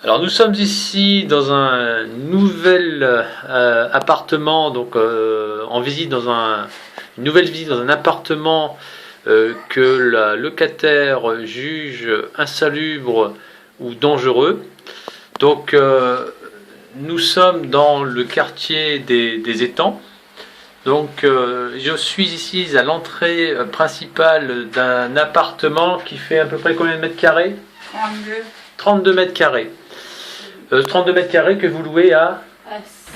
Alors nous sommes ici dans un nouvel appartement, donc en visite dans une nouvelle visite dans un appartement que la locataire juge insalubre ou dangereux. Donc nous sommes dans le quartier des étangs. Donc je suis ici à l'entrée principale d'un appartement qui fait à peu près combien de mètres carrés? 32. 32 mètres carrés. 32 mètres carrés que vous louez à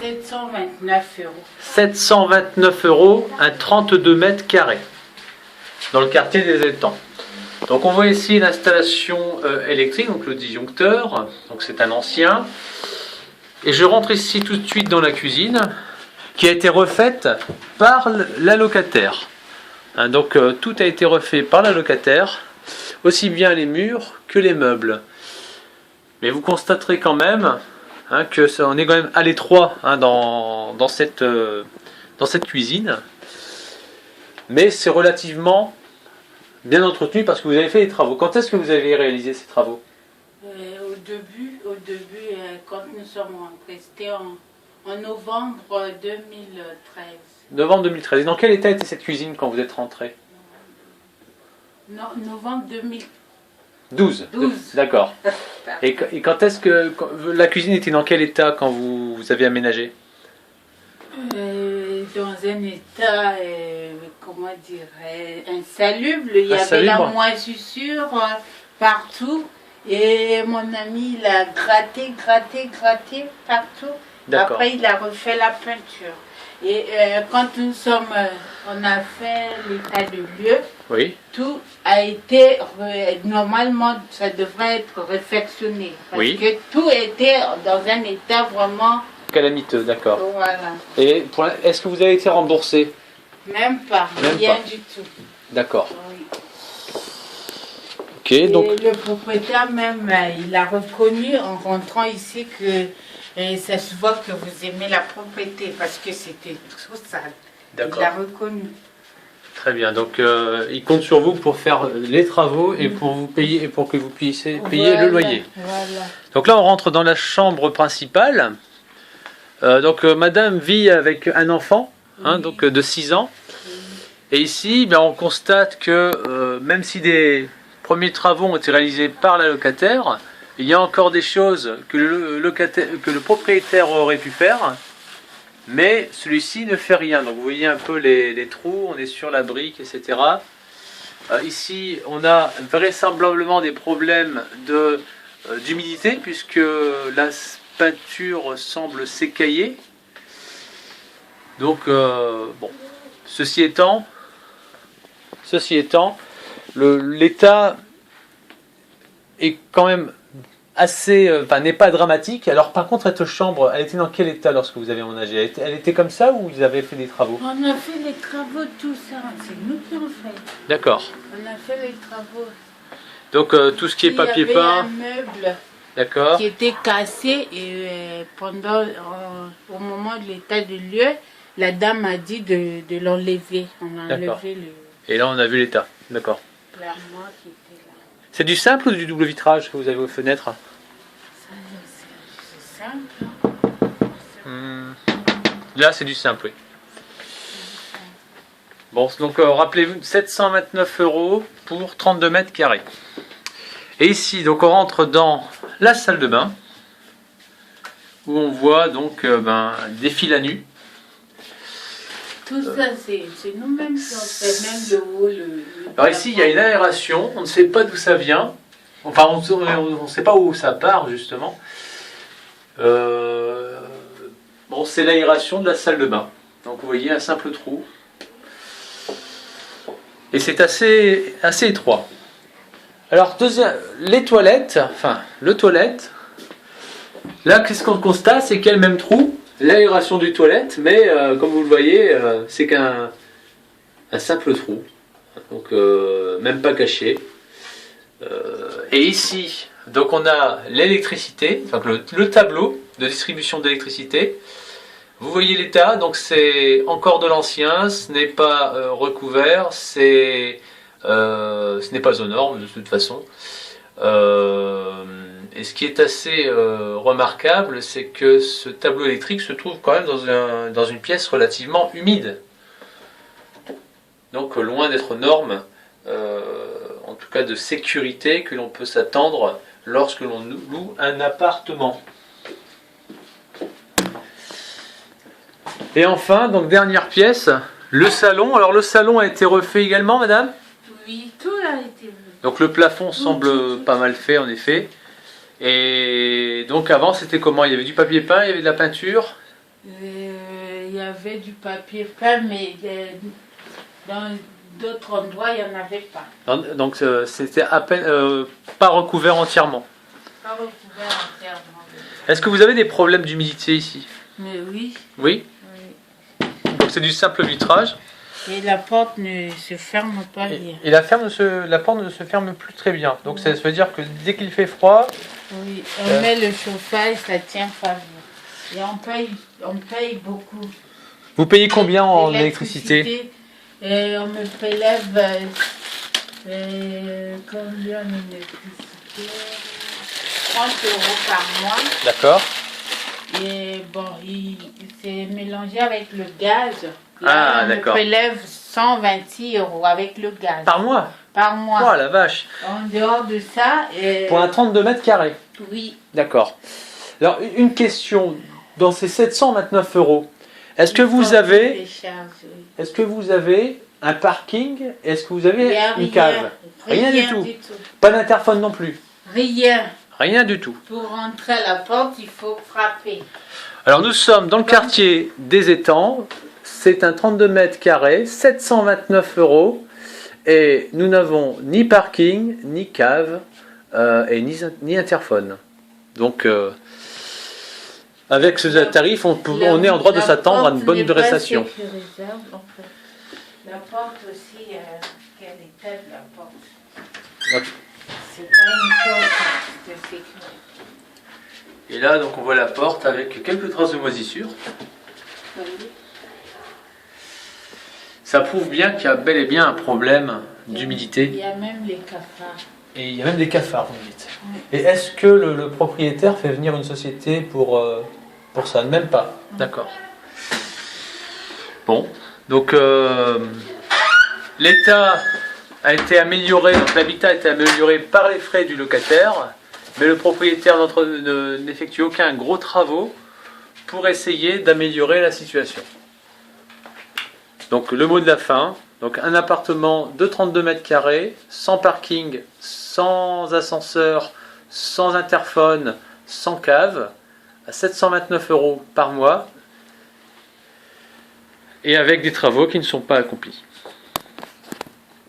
729 euros. 729 euros, un 32 mètres carrés, dans le quartier des étangs. Donc on voit ici l'installation électrique, donc le disjoncteur, donc c'est un ancien. Et je rentre ici tout de suite dans la cuisine, qui a été refaite par la locataire. Donc tout a été refait par la locataire, aussi bien les murs que les meubles. Mais vous constaterez quand même que on est quand même à l'étroit dans cette cuisine. Mais c'est relativement bien entretenu parce que vous avez fait les travaux. Quand est-ce que vous avez réalisé ces travaux? Au début, quand nous sommes rentrés, c'était en novembre 2013. Novembre 2013. Et dans quel état était cette cuisine quand vous êtes rentré? Non, novembre 2012. 12. D'accord. Et quand est-ce que la cuisine était dans quel état quand vous avez aménagé? Dans un état, comment dire, insalubre. Il y avait la moisissure partout. Et mon ami, il a gratté partout. Après, il a refait la peinture. Et quand on a fait l'état de lieu, oui, tout a été, normalement, ça devrait être réfectionné. Parce oui, que tout était dans un état vraiment calamiteux, d'accord. Voilà. Et est-ce que vous avez été remboursé? Même pas, rien du tout. D'accord. Oui. Ok, et donc le propriétaire même, il a reconnu en rentrant ici que ça se voit que vous aimez la propriété parce que c'était trop sale. d'accord. Il l'a reconnu. Très bien, donc il compte sur vous pour faire les travaux et pour vous payer et pour que vous puissiez payer le loyer. Voilà. Donc là on rentre dans la chambre principale. Donc madame vit avec un enfant, Oui. donc de 6 ans. Et ici on constate que même si des premiers travaux ont été réalisés par la locataire, il y a encore des choses que le propriétaire aurait pu faire. Mais celui-ci ne fait rien. Donc vous voyez un peu les trous, on est sur la brique, etc. Ici, on a vraisemblablement des problèmes d'humidité puisque la peinture semble s'écailler. Donc, bon, ceci étant, l'état est quand même assez, n'est pas dramatique. Alors par contre, cette chambre, elle était dans quel état lorsque vous avez emménagé? Elle était comme ça ou ils avaient fait des travaux? On a fait les travaux, tout ça. C'est nous qui avons fait. D'accord. On a fait les travaux. Donc tout ce qui est papier peint. Il y avait un meuble D'accord. qui était cassé et au moment de l'état de lieu, la dame a dit de l'enlever. On a enlevé Et là, on a vu l'état. D'accord. l'armoire qui était là. C'est du simple ou du double vitrage que vous avez aux fenêtres? C'est simple. Là, c'est du simple, oui. Bon, donc rappelez-vous, 729 euros pour 32 mètres carrés. Et ici, donc on rentre dans la salle de bain, où on voit donc des fils à nu. Tout ça, c'est nous-mêmes qui avons fait, même le haut, Alors ici, il y a une aération, on ne sait pas d'où ça vient. Enfin, on ne sait pas où ça part, justement. Bon, c'est l'aération de la salle de bain. Donc vous voyez un simple trou. Et c'est assez étroit. Alors, les toilettes, le toilette, là, qu'est-ce qu'on constate? C'est qu'il y a le même trou, l'aération du toilette, mais comme vous le voyez, c'est qu'un simple trou. Donc, même pas caché. Et ici, donc on a l'électricité, donc le tableau de distribution d'électricité. Vous voyez l'état, donc c'est encore de l'ancien, ce n'est pas recouvert, ce n'est pas aux normes de toute façon. Et ce qui est assez remarquable, c'est que ce tableau électrique se trouve quand même dans une pièce relativement humide. Donc loin d'être aux normes, en tout cas de sécurité, que l'on peut s'attendre lorsque l'on loue un appartement. Et enfin, donc dernière pièce, le salon. Alors le salon a été refait également, madame? Oui, tout a été vu. Donc le plafond semble pas mal fait en effet. Et donc avant c'était comment? Il y avait du papier peint, il y avait de la peinture? Il y avait du papier peint, mais dans d'autres endroits il n'y en avait pas. Donc c'était à peine pas recouvert entièrement. Pas recouvert entièrement. Est-ce que vous avez des problèmes d'humidité ici? Mais oui. Oui. Donc c'est du simple vitrage. Et la porte ne se ferme pas bien. Et la porte ne se ferme plus très bien. Donc ça veut dire que dès qu'il fait froid... Oui, on met le chauffage, ça tient pas bien. Et on paye beaucoup. Vous payez combien en électricité? On me prélève combien en électricité? 30 € par mois. D'accord. Et bon, c'est mélangé avec le gaz. Ah, on d'accord. me prélève 126 € avec le gaz. Par mois? Par mois. Oh la vache. En dehors de ça... Pour un 32 mètres carrés? Oui. D'accord. Alors, une question. Dans ces 729 €, est-ce que vous avez un parking? Est-ce que vous avez une cave? Rien du tout. Pas d'interphone non plus? Rien. Rien du tout. Pour rentrer à la porte, il faut frapper. Alors, nous sommes dans le quartier des Étangs. C'est un 32 mètres carrés, 729 €. Et nous n'avons ni parking, ni cave, et ni interphone. Donc, avec ce tarif, on est en droit de s'attendre à une bonne prestation. La porte aussi, quelle était la porte? Donc, c'est pas une porte de sécurité. et là, donc, on voit la porte avec quelques traces de moisissure. Oui. Ça prouve bien qu'il y a bel et bien un problème d'humidité. Il y a même les cafards. Et il y a même des cafards, vous me dites. Oui. Et est-ce que le propriétaire fait venir une société pour ça? Même pas. D'accord. Bon, donc l'état a été amélioré, donc l'habitat a été amélioré par les frais du locataire, mais le propriétaire n'effectue aucun gros travaux pour essayer d'améliorer la situation. Donc le mot de la fin, donc un appartement de 32 mètres carrés, sans parking, sans ascenseur, sans interphone, sans cave, à 729 € par mois, et avec des travaux qui ne sont pas accomplis.